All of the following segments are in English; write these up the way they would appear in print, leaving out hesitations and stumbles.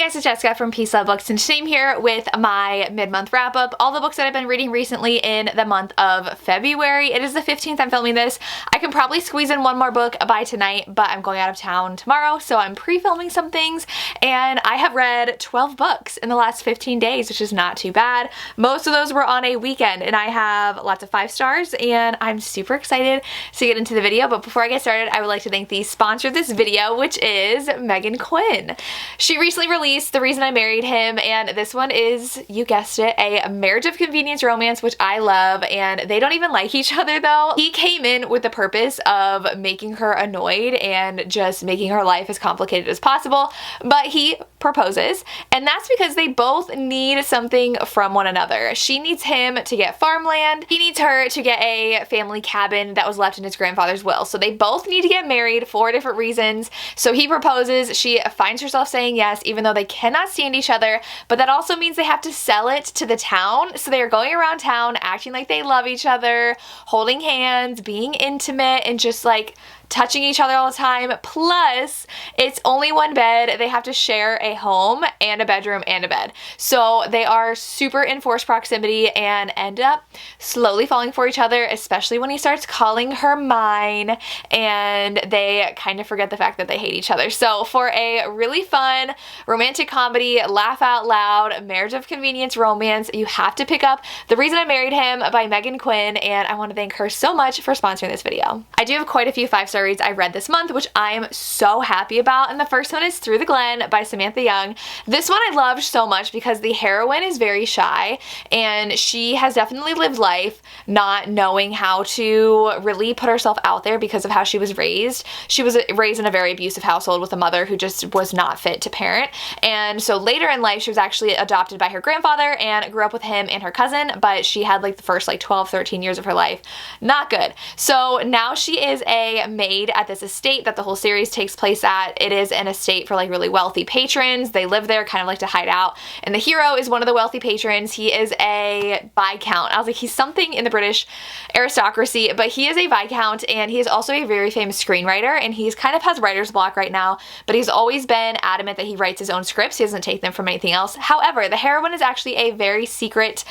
guys, it's Jessica from Peace Love Books, and today I'm here with my mid-month wrap-up. All the books that I've been reading recently in the month of February. It is the 15th I'm filming this. I can probably squeeze in one more book by tonight, but I'm going out of town tomorrow, so I'm pre-filming some things, and I have read 12 books in the last 15 days, which is not too bad. Most of those were on a weekend, and I have lots of 5 stars, and I'm super excited to get into the video. But before I get started, I would like to thank the sponsor of this video, which is Meghan Quinn. She recently released The Reason I Married Him, and this one is, you guessed it, a marriage of convenience romance, which I love, and they don't even like each other though. He came in with the purpose of making her annoyed and just making her life as complicated as possible, but he proposes, and that's because they both need something from one another. She needs him to get farmland, he needs her to get a family cabin that was left in his grandfather's will. So they both need to get married for different reasons. So he proposes, she finds herself saying yes, even though they cannot stand each other, but that also means they have to sell it to the town. So they are going around town acting like they love each other, holding hands, being intimate, and just like touching each other all the time. Plus, it's only one bed. They have to share a home and a bedroom and a bed. So they are super in forced proximity and end up slowly falling for each other, especially when he starts calling her mine, and they kind of forget the fact that they hate each other. So for a really fun romantic comedy, laugh out loud, marriage of convenience romance, you have to pick up The Reason I Married Him by Meghan Quinn, and I want to thank her so much for sponsoring this video. I do have quite a few 5-star reads I read this month, which I am so happy about, and the first one is Through the Glen by Samantha Young. This one I loved so much because the heroine is very shy, and she has definitely lived life not knowing how to really put herself out there because of how she was raised. She was raised in a very abusive household with a mother who just was not fit to parent, and so later in life she was actually adopted by her grandfather and grew up with him and her cousin, but she had like the first like 12-13 years of her life not good. So now she is a maid at this estate that the whole series takes place at. It is an estate for like really wealthy patrons. They live there kind of like to hide out, and the hero is one of the wealthy patrons. He is a viscount. I was like, he's something in the British aristocracy, but he is a viscount, and he is also a very famous screenwriter, and he's kind of has writer's block right now, but he's always been adamant that he writes his own scripts. He doesn't take them from anything else. However, the heroine is actually a very secret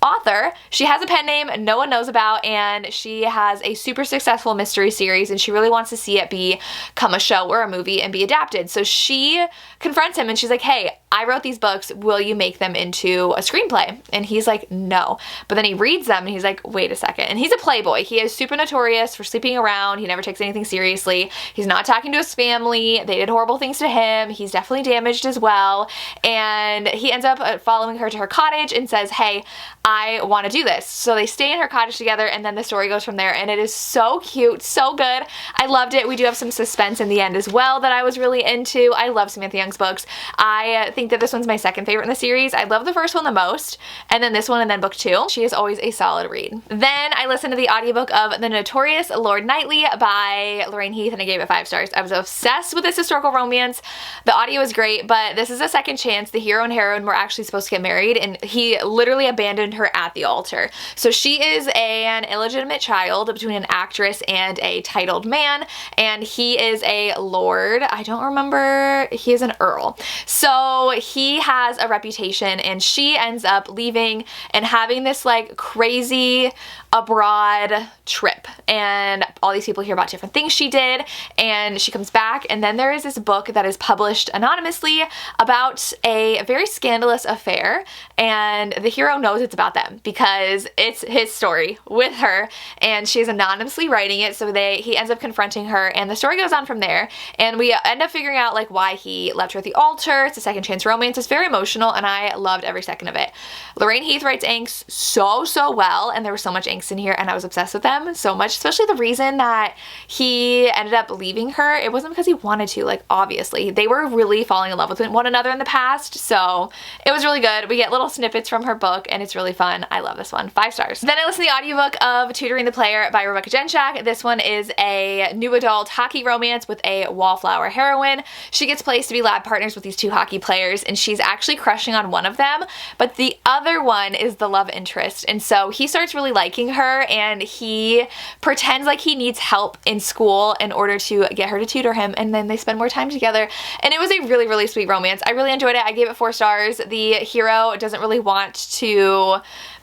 author. She has a pen name no one knows about, and she has a super successful mystery series, and she really wants to see it become a show or a movie and be adapted. So she confronts him and she's like, hey, I wrote these books, will you make them into a screenplay? And he's like, no. But then he reads them and he's like, wait a second. And he's a playboy. He is super notorious for sleeping around. He never takes anything seriously. He's not talking to his family. They did horrible things to him. He's definitely damaged as well. And he ends up following her to her cottage and says, hey, I want to do this. So they stay in her cottage together, and then the story goes from there, and it is so cute, so good. I loved it. We do have some suspense in the end as well that I was really into. I love Samantha Young's books. I think that this one's my second favorite in the series. I love the first one the most, and then this one, and then book 2. She is always a solid read. Then I listened to the audiobook of The Notorious Knly by Lorraine Heath, and I gave it 5 stars. I was obsessed with this historical romance. The audio is great, but this is a second chance. The hero and heroine were actually supposed to get married, and he literally abandoned her at the altar. So she is an illegitimate child between an actress and a titled man, and he is a lord. I don't remember. He is an earl. So he has a reputation, and she ends up leaving and having this like crazy abroad trip, and all these people hear about different things she did, and she comes back, and then there is this book that is published anonymously about a very scandalous affair, and the hero knows it's about them because it's his story with her, and she's anonymously writing it. So he ends up confronting her, and the story goes on from there, and we end up figuring out like why he left her at the altar. It's a second chance romance. It's very emotional, and I loved every second of it. Lorraine Heath writes angst so well, and there was so much angst in here, and I was obsessed with them so much, especially the reason that he ended up leaving her. It wasn't because he wanted to, like obviously. They were really falling in love with one another in the past, so it was really good. We get little snippets from her book, and it's really fun. I love this one. 5 stars. Then I listened to the audiobook of Tutoring the Player by Rebecca Genshak. This one is a new adult hockey romance with a wallflower heroine. She gets placed to be lab partners with these 2 hockey players, and she's actually crushing on one of them, but the other one is the love interest, and so he starts really liking her, and he pretends like he needs help in school in order to get her to tutor him, and then they spend more time together. And it was a really, really sweet romance. I really enjoyed it. I gave it 4 stars. The hero doesn't really want to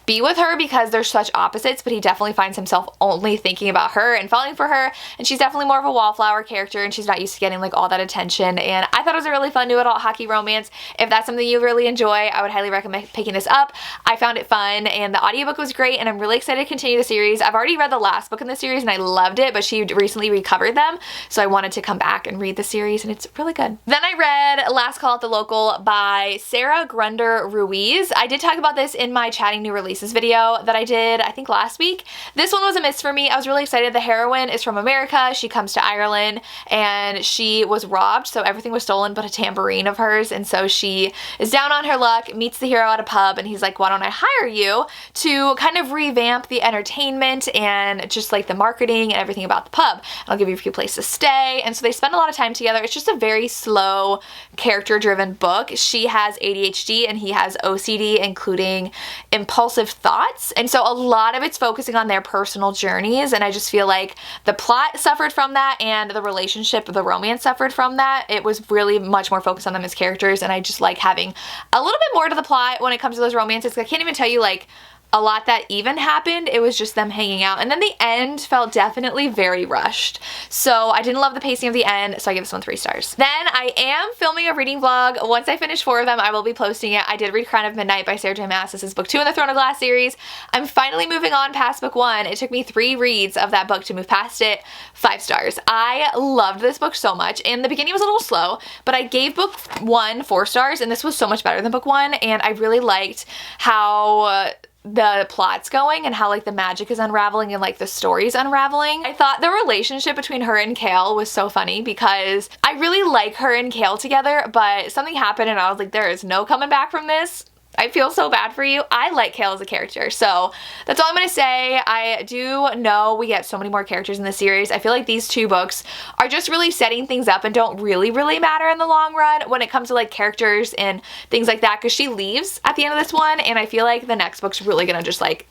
be with her because they're such opposites, but he definitely finds himself only thinking about her and falling for her, and she's definitely more of a wallflower character, and she's not used to getting like all that attention. And I thought it was a really fun new adult hockey romance. If that's something you really enjoy, I would highly recommend picking this up. I found it fun, and the audiobook was great, and I'm really excited to continue the series. I've already read the last book in the series and I loved it, but she recently recovered them, so I wanted to come back and read the series, and it's really good. Then I read Last Call at the Local by Sarah Grunder Ruiz. I did talk about this in my chatting new releases video that I did, I think last week. This one was a miss for me. I was really excited. The heroine is from America. She comes to Ireland and she was robbed, so everything was stolen but a tambourine of hers, and so she is down on her luck, meets the hero at a pub, and he's like, why don't I hire you to kind of revamp the entertainment and just like the marketing and everything about the pub. I'll give you a few places to stay. And so they spend a lot of time together. It's just a very slow, character-driven book. She has ADHD and he has OCD, including impulsive thoughts. And so a lot of it's focusing on their personal journeys, and I just feel like the plot suffered from that and the relationship, the romance suffered from that. It was really much more focused on them as characters, and I just like having a little bit more to the plot when it comes to those romances. I can't even tell you like a lot that even happened. It was just them hanging out, and then the end felt definitely very rushed, so I didn't love the pacing of the end, so I give this one 3 stars. Then I am filming a reading vlog. Once I finish 4 of them, I will be posting it. I did read Crown of Midnight by Sarah J Maas. This is book 2 in the Throne of Glass series. I'm finally moving on past book 1. It took me 3 reads of that book to move past it. 5 stars. I loved this book so much, and the beginning was a little slow, but I gave book 1 4 stars, and this was so much better than book 1, and I really liked how the plot's going and how like the magic is unraveling and like the story's unraveling. I thought the relationship between her and Kale was so funny because I really like her and Kale together, but something happened and I was like, there is no coming back from this. I feel so bad for you. I like Kale as a character, so that's all I'm gonna say. I do know we get so many more characters in the series. I feel like these 2 books are just really setting things up and don't really matter in the long run when it comes to like characters and things like that, because she leaves at the end of this one, and I feel like the next book's really gonna just like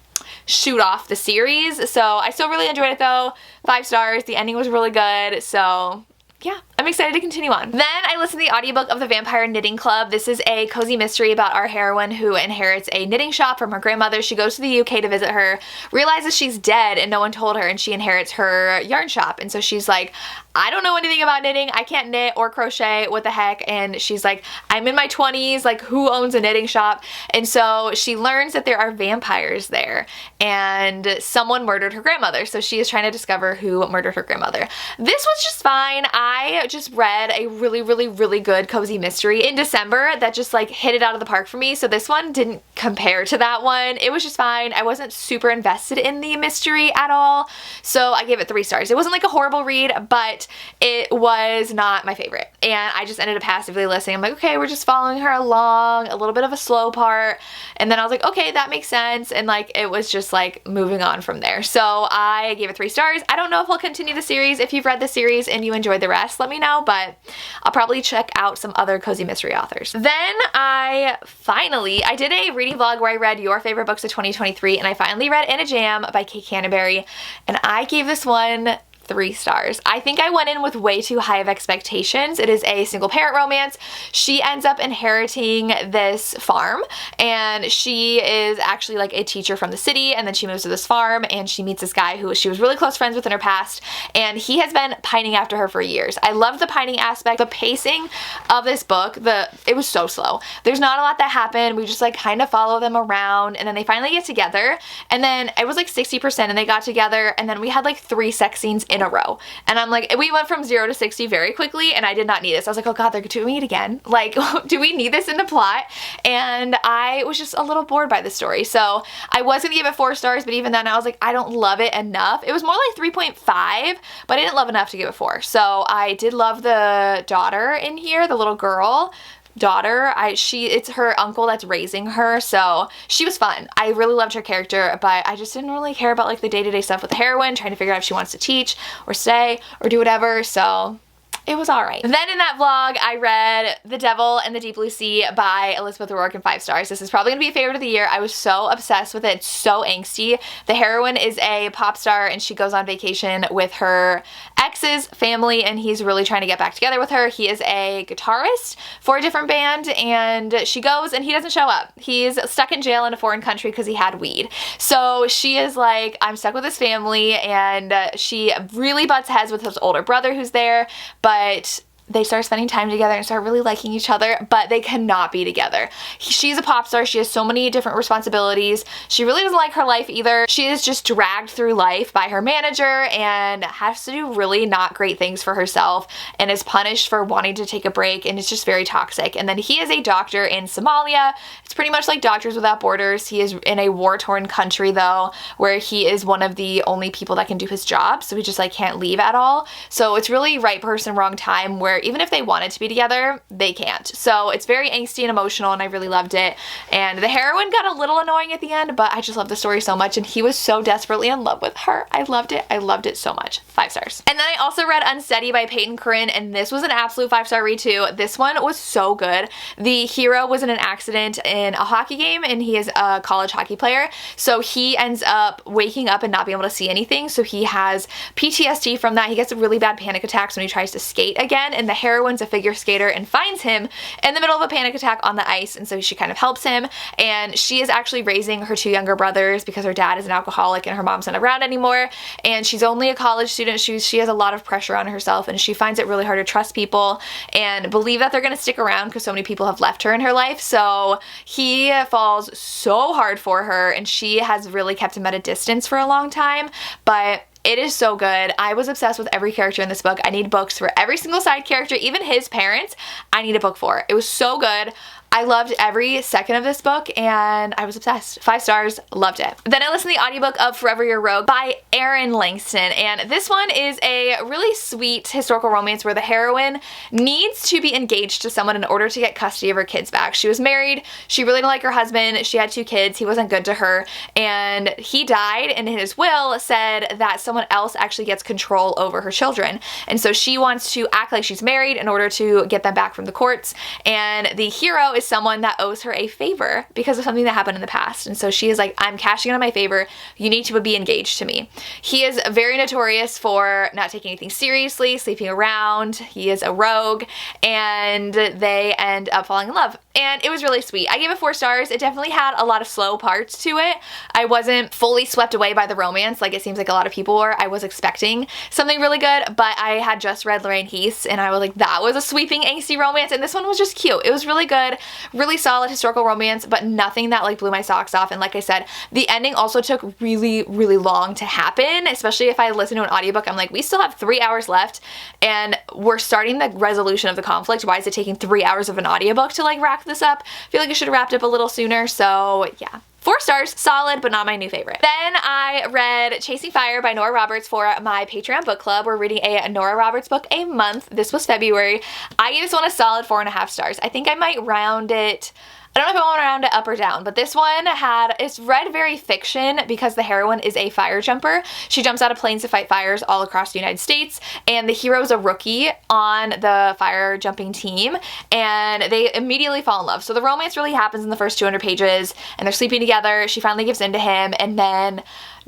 shoot off the series. So I still really enjoyed it though. 5 stars. The ending was really good, so yeah, I'm excited to continue on. Then I listened to the audiobook of The Vampire Knitting Club. This is a cozy mystery about our heroine who inherits a knitting shop from her grandmother. She goes to the UK to visit her, realizes she's dead and no one told her, and she inherits her yarn shop. And so she's like, I don't know anything about knitting. I can't knit or crochet. What the heck? And she's like, I'm in my 20s. Like, who owns a knitting shop? And so she learns that there are vampires there and someone murdered her grandmother. So she is trying to discover who murdered her grandmother. This was just fine. I just read a really good cozy mystery in December that just like hit it out of the park for me. So this one didn't compare to that one. It was just fine. I wasn't super invested in the mystery at all. So I gave it 3 stars. It wasn't like a horrible read, but it was not my favorite. And I just ended up passively listening. I'm like, okay, we're just following her along, a little bit of a slow part. And then I was like, okay, that makes sense. And like, it was just like moving on from there. So I gave it 3 stars. I don't know if I'll continue the series. If you've read the series and you enjoyed the rest, let me know, but I'll probably check out some other cozy mystery authors. Then I did a reading vlog where I read your favorite books of 2023, and I finally read In a Jam by Kate Canterbury, and I gave this one 3 stars. I think I went in with way too high of expectations. It is a single parent romance. She ends up inheriting this farm, and she is actually like a teacher from the city, and then she moves to this farm and she meets this guy who she was really close friends with in her past, and he has been pining after her for years. I love the pining aspect. The pacing of this book, it was so slow. There's not a lot that happened. We just like kind of follow them around, and then they finally get together, and then it was like 60% and they got together, and then we had like 3 sex scenes in a row. And I'm like, we went from 0 to 60 very quickly, and I did not need this. I was like, oh god, they're doing it again. Like, do we need this in the plot? And I was just a little bored by the story. So I was gonna give it 4 stars, but even then I was like, I don't love it enough. It was more like 3.5, but I didn't love enough to give it 4. So I did love the daughter in here, the little girl. It's her uncle that's raising her, so she was fun. I really loved her character, but I just didn't really care about like the day-to-day stuff with the heroine, trying to figure out if she wants to teach or stay or do whatever. So it was alright. Then in that vlog, I read The Devil and the Deep Blue Sea by Elizabeth O'Rourke in 5 stars. This is probably gonna be a favorite of the year. I was so obsessed with it. It's so angsty. The heroine is a pop star and she goes on vacation with her ex's family and he's really trying to get back together with her. He is a guitarist for a different band and she goes and he doesn't show up. He's stuck in jail in a foreign country because he had weed. So she is like, I'm stuck with this family, and she really butts heads with his older brother who's there, but they start spending time together and start really liking each other, but they cannot be together. She's a pop star. She has so many different responsibilities. She really doesn't like her life either. She is just dragged through life by her manager and has to do really not great things for herself and is punished for wanting to take a break, and it's just very toxic. And then he is a doctor in Somalia. It's pretty much like Doctors Without Borders. He is in a war-torn country though, where he is one of the only people that can do his job, so he just like can't leave at all. So it's really right person, wrong time, where even if they wanted to be together, they can't. So it's very angsty and emotional, and I really loved it. And the heroine got a little annoying at the end, but I just love the story so much, and he was so desperately in love with her. I loved it. I loved it so much. 5 stars. And then I also read Unsteady by Peyton Corinne, and this was an absolute 5-star read too. This one was so good. The hero was in an accident in a hockey game, and he is a college hockey player. So he ends up waking up and not being able to see anything. So he has PTSD from that. He gets really bad panic attacks when he tries to skate again, and the heroine's a figure skater and finds him in the middle of a panic attack on the ice, and so she kind of helps him. And she is actually raising her 2 younger brothers because her dad is an alcoholic and her mom's not around anymore, and she's only a college student. She has a lot of pressure on herself, and she finds it really hard to trust people and believe that they're gonna stick around because so many people have left her in her life. So he falls so hard for her, and she has really kept him at a distance for a long time, but it is so good. I was obsessed with every character in this book. I need books for every single side character, even his parents. I need a book for. It was so good. I loved every second of this book and I was obsessed. 5 stars, loved it. Then I listened to the audiobook of Forever Your Rogue by Erin Langston, and this one is a really sweet historical romance where the heroine needs to be engaged to someone in order to get custody of her kids back. She was married, she really didn't like her husband, she had 2 kids, he wasn't good to her, and he died, and in his will said that someone else actually gets control over her children. And so she wants to act like she's married in order to get them back from the courts, and the hero is someone that owes her a favor because of something that happened in the past. And so she is like, I'm cashing in on my favor, you need to be engaged to me. He is very notorious for not taking anything seriously, sleeping around, he is a rogue, and they end up falling in love. And it was really sweet. I gave it 4 stars. It definitely had a lot of slow parts to it. I wasn't fully swept away by the romance like it seems like a lot of people were. I was expecting something really good, but I had just read Lorraine Heath's and I was like, that was a sweeping angsty romance, and this one was just cute. It was really good, really solid historical romance, but nothing that like blew my socks off. And like I said, the ending also took really, really long to happen, especially if I listen to an audiobook. I'm like, we still have 3 hours left and we're starting the resolution of the conflict. Why is it taking 3 hours of an audiobook to like wrap this up? I feel like it should have wrapped up a little sooner. So yeah. 4 stars, solid, but not my new favorite. Then I read Chasing Fire by Nora Roberts for my Patreon book club. We're reading a Nora Roberts book a month. This was February. I gave this one a solid 4.5 stars. I think I might round it, I don't know if I want to round it up or down, but this one it's read very fiction because the heroine is a fire jumper. She jumps out of planes to fight fires all across the United States, and the hero is a rookie on the fire jumping team, and they immediately fall in love. So the romance really happens in the first 200 pages, and they're sleeping together. She finally gives in to him, and then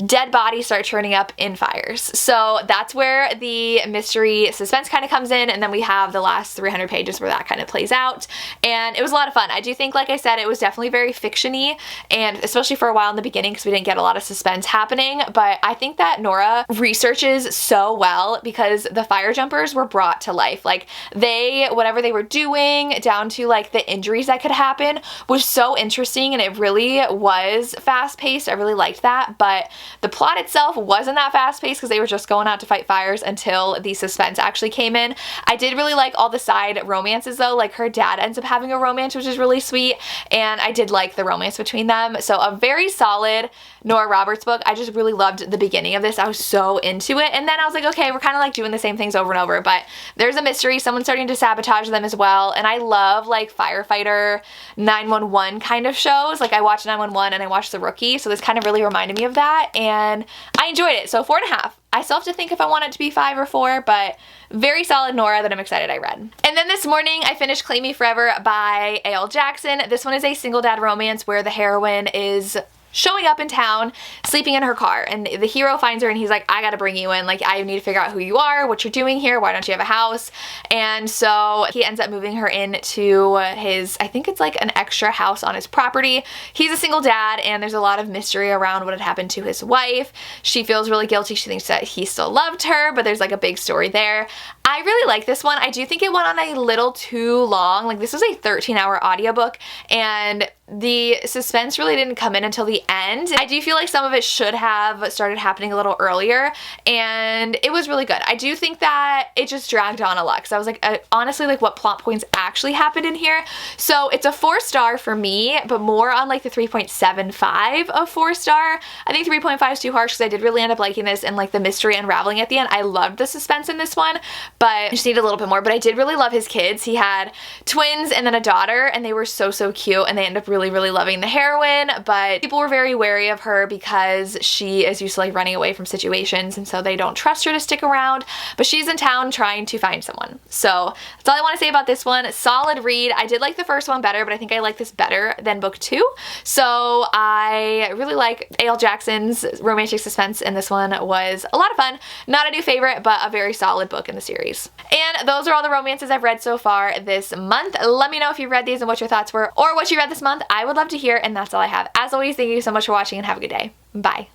dead bodies start turning up in fires. So that's where the mystery suspense kind of comes in, and then we have the last 300 pages where that kind of plays out, and it was a lot of fun. I do think, like I said, it was definitely very fiction-y, and especially for a while in the beginning because we didn't get a lot of suspense happening, but I think that Nora researches so well because the fire jumpers were brought to life. Like whatever they were doing down to like the injuries that could happen was so interesting, and it really was fast-paced. I really liked that, but the plot itself wasn't that fast-paced because they were just going out to fight fires until the suspense actually came in. I did really like all the side romances though, like her dad ends up having a romance, which is really sweet, and I did like the romance between them. So a very solid Nora Roberts book. I just really loved the beginning of this. I was so into it, and then I was like, okay, we're kind of like doing the same things over and over, but there's a mystery, someone's starting to sabotage them as well, and I love like firefighter 911 kind of shows. Like I watched 911 and I watched The Rookie, so this kind of really reminded me of that, and I enjoyed it. So 4.5. I still have to think if I want it to be 5 or 4, but very solid Nora that I'm excited I read. And then this morning I finished Claim Me Forever by A.L. Jackson. This one is a single dad romance where the heroine is showing up in town, sleeping in her car, and the hero finds her and he's like, I gotta bring you in, like I need to figure out who you are, what you're doing here, why don't you have a house? And so he ends up moving her into his, I think it's like an extra house on his property. He's a single dad and there's a lot of mystery around what had happened to his wife. She feels really guilty. She thinks that he still loved her, but there's like a big story there. I really like this one. I do think it went on a little too long. Like this was a 13-hour audiobook and the suspense really didn't come in until the end. I do feel like some of it should have started happening a little earlier and it was really good. I do think that it just dragged on a lot because I was like, honestly, like what plot points actually happened in here? So it's a 4-star for me, but more on like the 3.75 of 4-star. I think 3.5 is too harsh because I did really end up liking this and like the mystery unraveling at the end. I loved the suspense in this one, but I just need a little bit more. But I did really love his kids. He had twins and then a daughter and they were so cute and they ended up really loving the heroine, but people were very wary of her because she is used to like running away from situations and so they don't trust her to stick around, but she's in town trying to find someone. So that's all I want to say about this one. Solid read. I did like the first one better, but I think I like this better than book 2. So I really like A.L. Jackson's romantic suspense and this one was a lot of fun. Not a new favorite, but a very solid book in the series. And those are all the romances I've read so far this month. Let me know if you read these and what your thoughts were or what you read this month. I would love to hear, and that's all I have. As always, thank you so much for watching and have a good day. Bye.